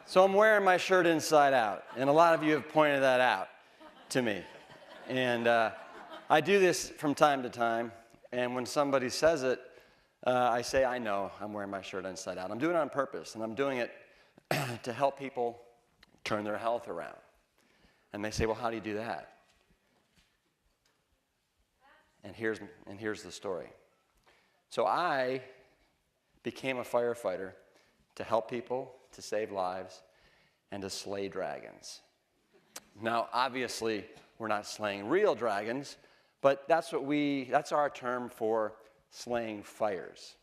So I'm wearing my shirt inside out, and a lot of you have pointed that out to me. And I do this from time to time, and when somebody says it, I say, I know I'm wearing my shirt inside out. I'm doing it on purpose, and I'm doing it to help people turn their health around. And they say, well, how do you do that? And here's the story. So I became a firefighter to help people, to save lives, and to slay dragons. Now, obviously, we're not slaying real dragons, but that's our term for slaying fires.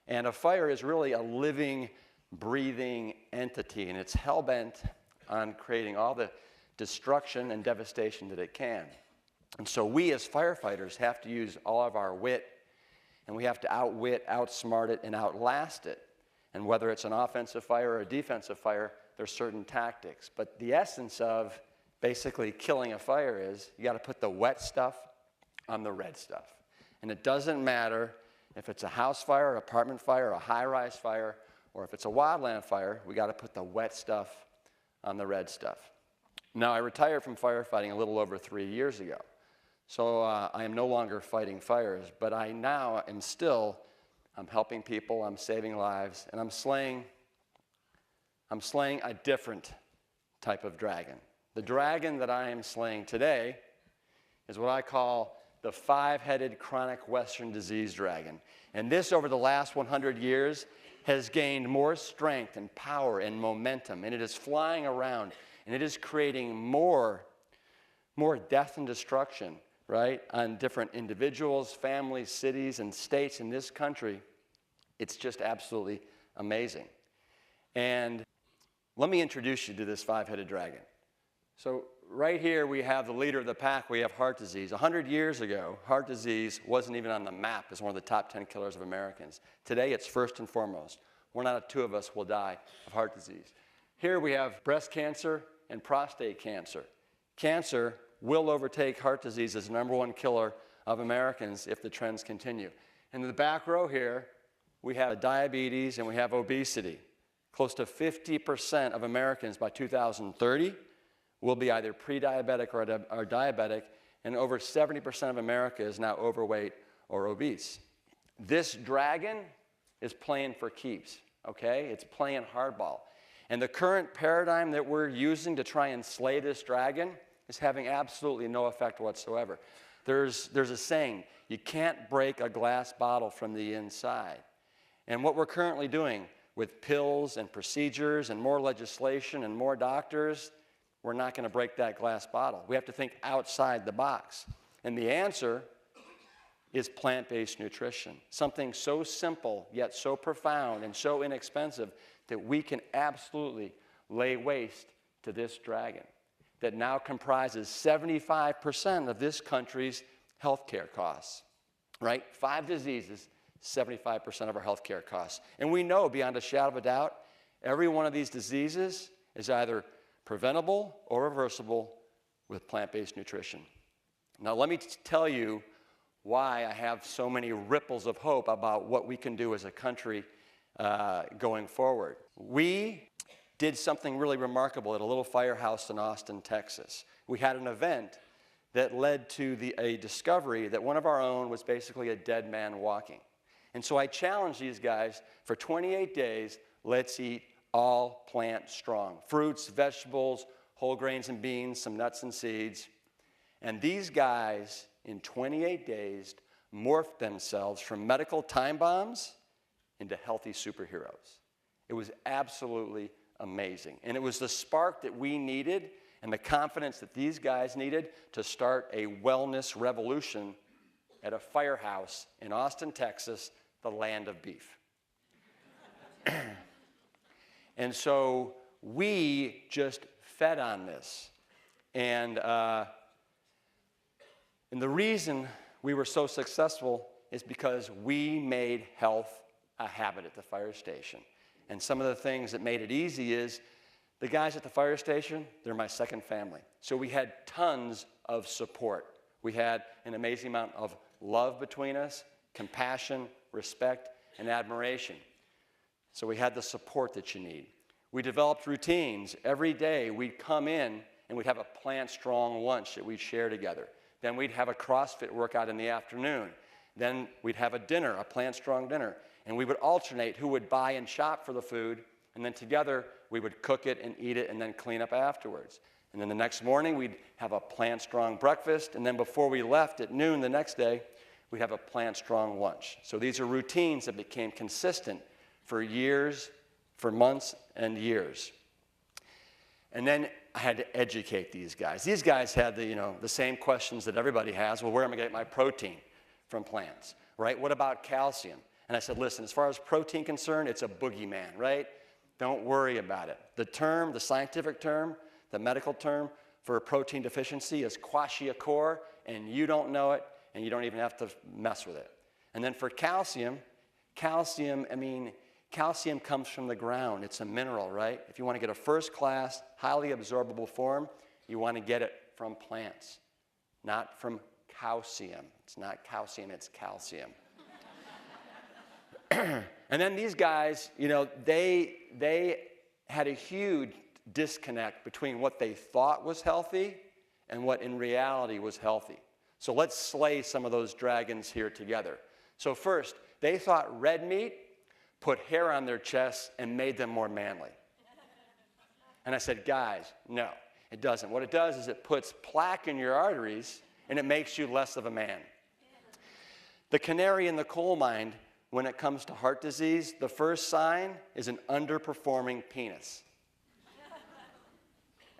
And a fire is really a living, breathing entity, and it's hell-bent on creating all the destruction and devastation that it can. And so we as firefighters have to use all of our wit, and we have to outwit, outsmart it, and outlast it. And whether it's an offensive fire or a defensive fire, there's certain tactics. But the essence of basically killing a fire is you got to put the wet stuff on the red stuff. And it doesn't matter if it's a house fire, apartment fire, a high-rise fire, or if it's a wildland fire, we got to put the wet stuff on the red stuff. Now, I retired from firefighting a little over 3 years ago. So I am no longer fighting fires, but I now am still, I'm helping people, I'm saving lives, and I'm slaying a different type of dragon. The dragon that I am slaying today is what I call the five-headed chronic Western disease dragon. And this, over the last 100 years, has gained more strength and power and momentum, and it is flying around, and it is creating more death and destruction, right, on different individuals, families, cities, and states in this country. It's just absolutely amazing. And let me introduce you to this five-headed dragon. So right here we have the leader of the pack. We have heart disease. 100 years ago, heart disease wasn't even on the map as one of the top 10 killers of Americans. Today it's first and foremost. 1 out of 2 of us will die of heart disease. Here we have breast cancer and prostate cancer. Cancer will overtake heart disease as the #1 killer of Americans if the trends continue. And in the back row here, we have diabetes and we have obesity. Close to 50% of Americans by 2030 will be either pre-diabetic or diabetic, and over 70% of America is now overweight or obese. This dragon is playing for keeps, okay? It's playing hardball. And the current paradigm that we're using to try and slay this dragon is having absolutely no effect whatsoever. There's a saying, you can't break a glass bottle from the inside. And what we're currently doing with pills and procedures and more legislation and more doctors, we're not going to break that glass bottle. We have to think outside the box. And the answer is plant-based nutrition, something so simple yet so profound and so inexpensive that we can absolutely lay waste to this dragon that now comprises 75% of this country's healthcare costs, right? 5 diseases, 75% of our healthcare costs. And we know beyond a shadow of a doubt, every one of these diseases is either preventable or reversible with plant-based nutrition. Now let me tell you why I have so many ripples of hope about what we can do as a country going forward. We did something really remarkable at a little firehouse in Austin, Texas. We had an event that led to a discovery that one of our own was basically a dead man walking. And so I challenged these guys for 28 days, let's eat all plant strong. Fruits, vegetables, whole grains and beans, some nuts and seeds. And these guys, in 28 days, morphed themselves from medical time bombs into healthy superheroes. It was absolutely amazing. And it was the spark that we needed and the confidence that these guys needed to start a wellness revolution at a firehouse in Austin, Texas, the land of beef. And so we just fed on this. And the reason we were so successful is because we made health a habit at the fire station. And some of the things that made it easy is the guys at the fire station, they're my second family. So we had tons of support. We had an amazing amount of love between us, compassion, respect, and admiration. So we had the support that you need. We developed routines. Every day we'd come in and we'd have a plant-strong lunch that we'd share together. Then we'd have a CrossFit workout in the afternoon. Then we'd have a dinner, a plant-strong dinner. And we would alternate who would buy and shop for the food, and then together we would cook it and eat it and then clean up afterwards. And then the next morning we'd have a plant-strong breakfast, and then before we left at noon the next day, we'd have a plant-strong lunch. So these are routines that became consistent for years, for months and years. And then I had to educate these guys. These guys had the same questions that everybody has. Well, where am I going to get my protein from plants, right? What about calcium? And I said, listen, as far as protein concerned, it's a boogeyman, right? Don't worry about it. The term, the scientific term, the medical term for protein deficiency is kwashiorkor, and you don't know it, and you don't even have to mess with it. And then for calcium comes from the ground. It's a mineral, right? If you want to get a first-class, highly absorbable form, you want to get it from plants, not from calcium. It's not calcium, it's calcium. And then these guys, they had a huge disconnect between what they thought was healthy and what in reality was healthy. So let's slay some of those dragons here together. So first, they thought red meat put hair on their chests and made them more manly. And I said, guys, no, it doesn't. What it does is it puts plaque in your arteries and it makes you less of a man. The canary in the coal mine, when it comes to heart disease, the first sign is an underperforming penis.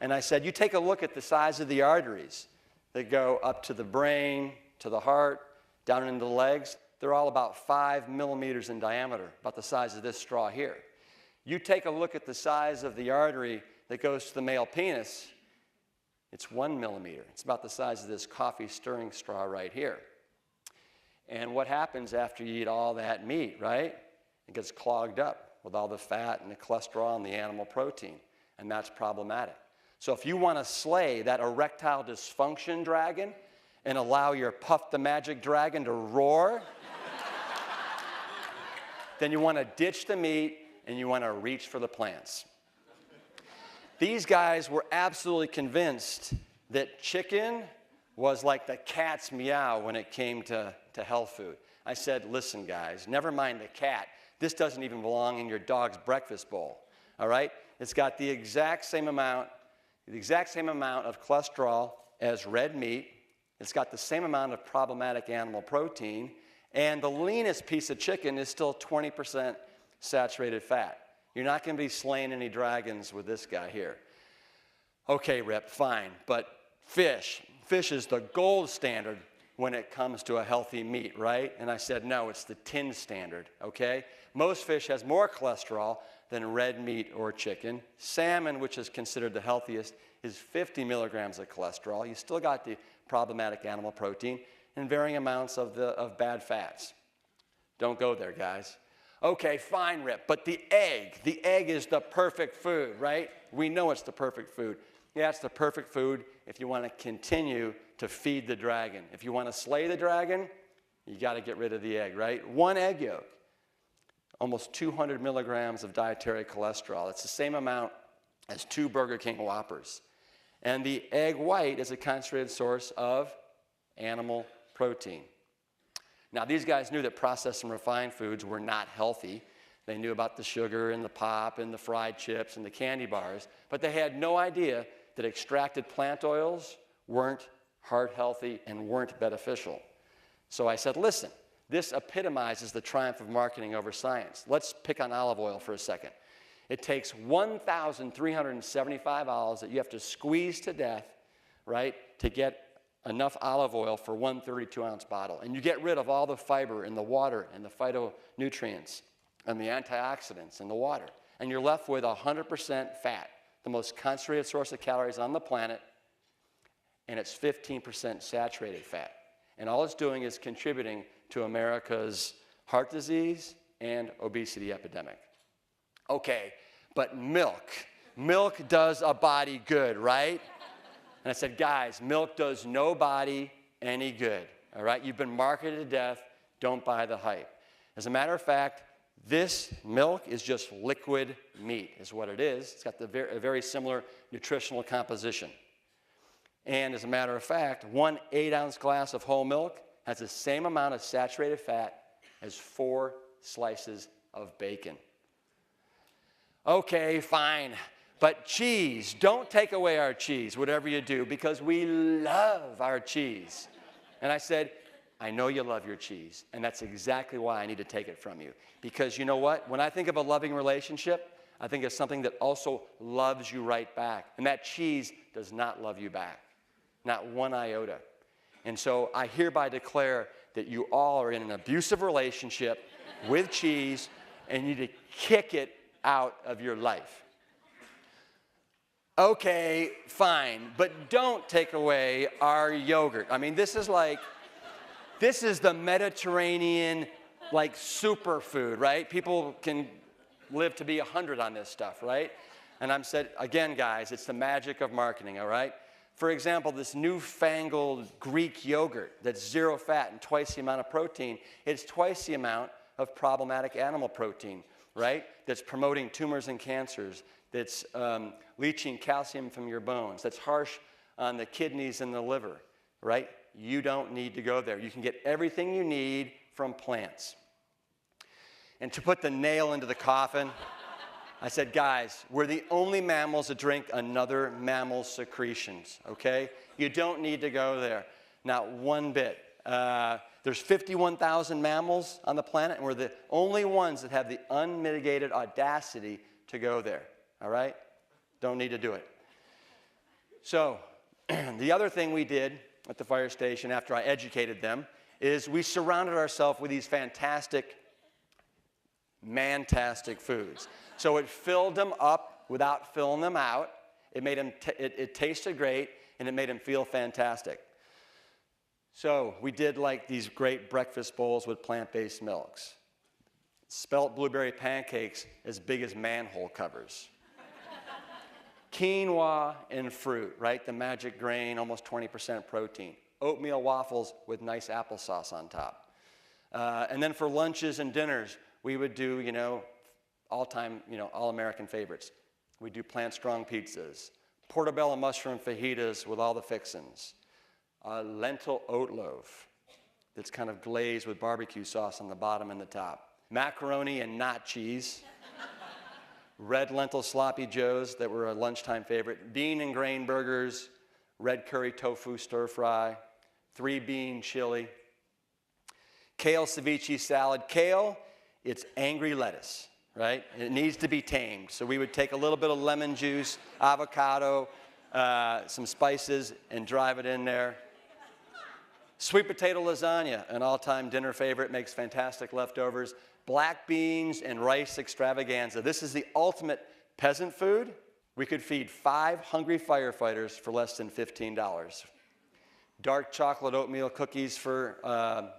And I said, you take a look at the size of the arteries that go up to the brain, to the heart, down into the legs. They're all about 5 millimeters in diameter, about the size of this straw here. You take a look at the size of the artery that goes to the male penis, it's 1 millimeter. It's about the size of this coffee stirring straw right here. And what happens after you eat all that meat, right? It gets clogged up with all the fat and the cholesterol and the animal protein, and that's problematic. So if you want to slay that erectile dysfunction dragon and allow your Puff the Magic Dragon to roar, then you want to ditch the meat and you want to reach for the plants. These guys were absolutely convinced that chicken was like the cat's meow when it came to health food. I said, listen, guys, never mind the cat. This doesn't even belong in your dog's breakfast bowl, all right? It's got the exact same amount of cholesterol as red meat. It's got the same amount of problematic animal protein, and the leanest piece of chicken is still 20% saturated fat. You're not going to be slaying any dragons with this guy here. Okay, Rip, fine, but fish is the gold standard when it comes to a healthy meat, right? And I said, no, it's the tin standard, okay? Most fish has more cholesterol than red meat or chicken. Salmon, which is considered the healthiest, is 50 milligrams of cholesterol. You still got the problematic animal protein and varying amounts of bad fats. Don't go there, guys. Okay, fine, Rip, but the egg is the perfect food, right? We know it's the perfect food. Yeah, it's the perfect food if you want to continue to feed the dragon. If you want to slay the dragon, you got to get rid of the egg, right? One egg yolk, almost 200 milligrams of dietary cholesterol. It's the same amount as 2 Burger King Whoppers. And the egg white is a concentrated source of animal protein. Now, these guys knew that processed and refined foods were not healthy. They knew about the sugar and the pop and the fried chips and the candy bars, but they had no idea that extracted plant oils weren't heart healthy and weren't beneficial. So I said, listen, this epitomizes the triumph of marketing over science. Let's pick on olive oil for a second. It takes 1,375 olives that you have to squeeze to death, right, to get enough olive oil for one 32-ounce bottle. And you get rid of all the fiber in the water and the phytonutrients and the antioxidants in the water. And you're left with 100% fat, the most concentrated source of calories on the planet, and it's 15% saturated fat. And all it's doing is contributing to America's heart disease and obesity epidemic. Okay, but milk does a body good, right? And I said, guys, milk does no body any good, all right? You've been marketed to death. Don't buy the hype. As a matter of fact, This milk is just liquid meat, is what it is. It's got a very similar nutritional composition. And as a matter of fact, 1 8-ounce glass of whole milk has the same amount of saturated fat as 4 slices of bacon. Okay, fine. But cheese, don't take away our cheese, whatever you do, because we love our cheese. And I said, I know you love your cheese, and that's exactly why I need to take it from you. Because you know what? When I think of a loving relationship, I think of something that also loves you right back. And that cheese does not love you back, not one iota. And so I hereby declare that you all are in an abusive relationship with cheese, and you need to kick it out of your life. Okay, fine, but don't take away our yogurt. I mean, this is the Mediterranean, like, superfood, right? People can live to be 100 on this stuff, right? And I'm said, again, guys, it's the magic of marketing, all right? For example, this newfangled Greek yogurt that's 0 fat and twice the amount of protein, it's twice the amount of problematic animal protein, right? That's promoting tumors and cancers, that's leaching calcium from your bones, that's harsh on the kidneys and the liver, right? You don't need to go there. You can get everything you need from plants. And to put the nail into the coffin, I said, guys, we're the only mammals that drink another mammal's secretions, okay? You don't need to go there, not one bit. There's 51,000 mammals on the planet, and we're the only ones that have the unmitigated audacity to go there, all right? Don't need to do it. So the other thing we did at the fire station after I educated them is we surrounded ourselves with these fantastic, man-tastic foods. So it filled them up without filling them out. It made them it tasted great, and it made them feel fantastic. So we did like these great breakfast bowls with plant-based milks. Spelt blueberry pancakes as big as manhole covers. Quinoa and fruit, right? The magic grain, almost 20% protein. Oatmeal waffles with nice applesauce on top. And then for lunches and dinners, we would do, all-time, all-American favorites. We do plant-strong pizzas, portobello mushroom fajitas with all the fixins, a lentil oat loaf that's kind of glazed with barbecue sauce on the bottom and the top, macaroni and not cheese, red lentil sloppy joes that were a lunchtime favorite, bean and grain burgers, red curry tofu stir fry, 3-bean chili, kale ceviche salad. Kale, it's angry lettuce, right? It needs to be tamed. So we would take a little bit of lemon juice, avocado, some spices, and drive it in there. Sweet potato lasagna, an all-time dinner favorite, makes fantastic leftovers. Black beans and rice extravaganza. This is the ultimate peasant food. We could feed 5 hungry firefighters for less than $15. Dark chocolate oatmeal cookies for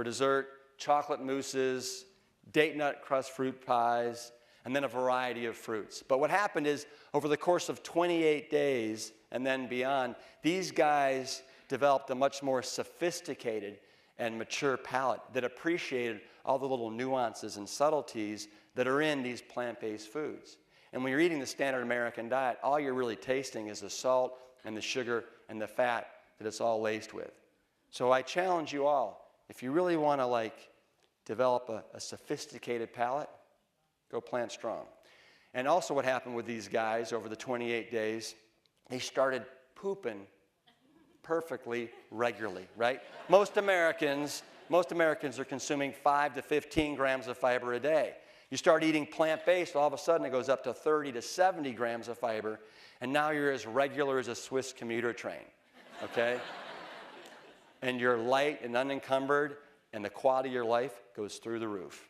dessert, chocolate mousses, date nut crust fruit pies, and then a variety of fruits. But what happened is, over the course of 28 days and then beyond, these guys developed a much more sophisticated and mature palate that appreciated all the little nuances and subtleties that are in these plant-based foods. And when you're eating the standard American diet, all you're really tasting is the salt and the sugar and the fat that it's all laced with. So I challenge you all, if you really want to develop a sophisticated palate, go plant strong. And also what happened with these guys over the 28 days, they started pooping perfectly regularly, right? Most Americans are consuming 5 to 15 grams of fiber a day. You start eating plant-based, all of a sudden it goes up to 30 to 70 grams of fiber, and now you're as regular as a Swiss commuter train, okay? And you're light and unencumbered, and the quality of your life goes through the roof.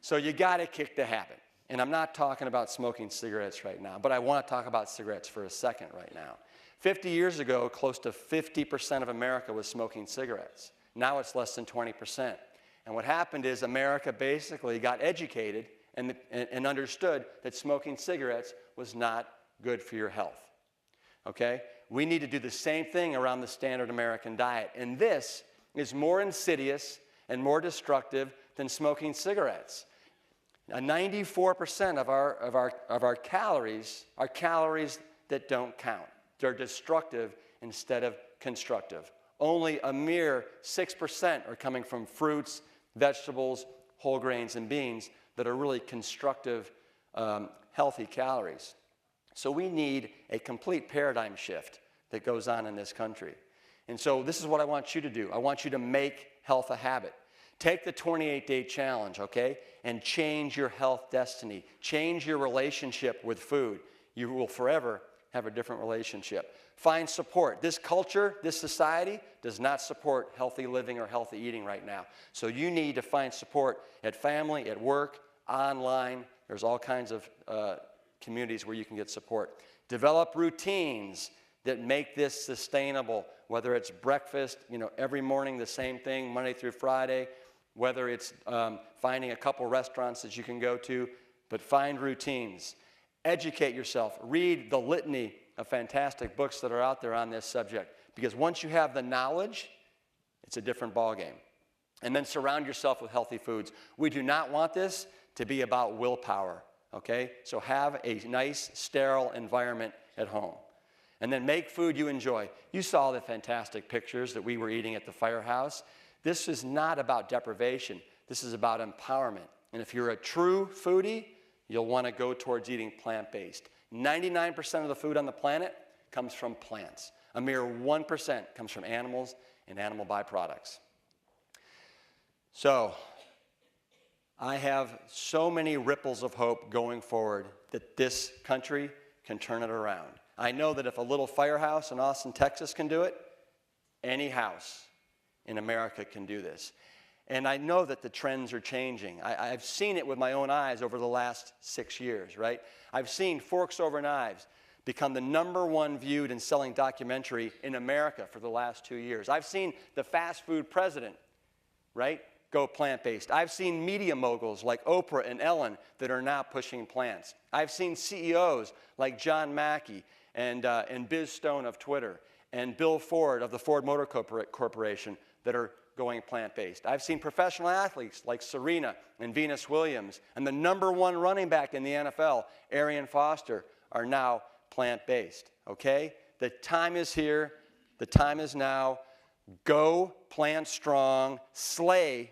So you gotta kick the habit. And I'm not talking about smoking cigarettes right now, but I wanna talk about cigarettes for a second right now. 50 years ago, close to 50% of America was smoking cigarettes. Now it's less than 20%. And what happened is America basically got educated and understood that smoking cigarettes was not good for your health. Okay? We need to do the same thing around the standard American diet. And this is more insidious and more destructive than smoking cigarettes. 94% of our calories are calories that don't count. They're destructive instead of constructive. Only a mere 6% are coming from fruits, vegetables, whole grains, and beans that are really constructive, healthy calories. So we need a complete paradigm shift that goes on in this country. And so this is what I want you to do. I want you to make health a habit. Take the 28-day challenge, okay, and change your health destiny. Change your relationship with food. You will forever have a different relationship. Find support. This culture, this society does not support healthy living or healthy eating right now. So you need to find support at family, at work, online. There's all kinds of communities where you can get support. Develop routines that make this sustainable, whether it's breakfast, every morning the same thing, Monday through Friday, whether it's finding a couple restaurants that you can go to, but find routines. Educate yourself. Read the litany of fantastic books that are out there on this subject, because once you have the knowledge, it's a different ballgame. And then surround yourself with healthy foods. We do not want this to be about willpower, okay? So have a nice, sterile environment at home. And then make food you enjoy. You saw the fantastic pictures that we were eating at the firehouse. This is not about deprivation. This is about empowerment. And if you're a true foodie, you'll want to go towards eating plant-based. 99% of the food on the planet comes from plants. A mere 1% comes from animals and animal byproducts. So, I have so many ripples of hope going forward that this country can turn it around. I know that if a little firehouse in Austin, Texas can do it, any house in America can do this. And I know that the trends are changing. I've seen it with my own eyes over the last 6 years, right? I've seen Forks Over Knives become the #1 viewed and selling documentary in America for the last 2 years. I've seen the fast food president, right, go plant-based. I've seen media moguls like Oprah and Ellen that are now pushing plants. I've seen CEOs like John Mackey and Biz Stone of Twitter and Bill Ford of the Ford Motor Corporation that are going plant-based. I've seen professional athletes like Serena and Venus Williams and the #1 running back in the NFL, Arian Foster, are now plant-based, okay? The time is here. The time is now. Go plant strong. Slay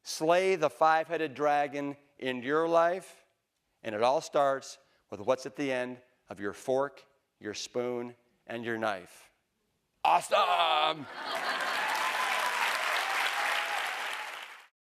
the five-headed dragon in your life, and it all starts with what's at the end of your fork, your spoon, and your knife. Awesome!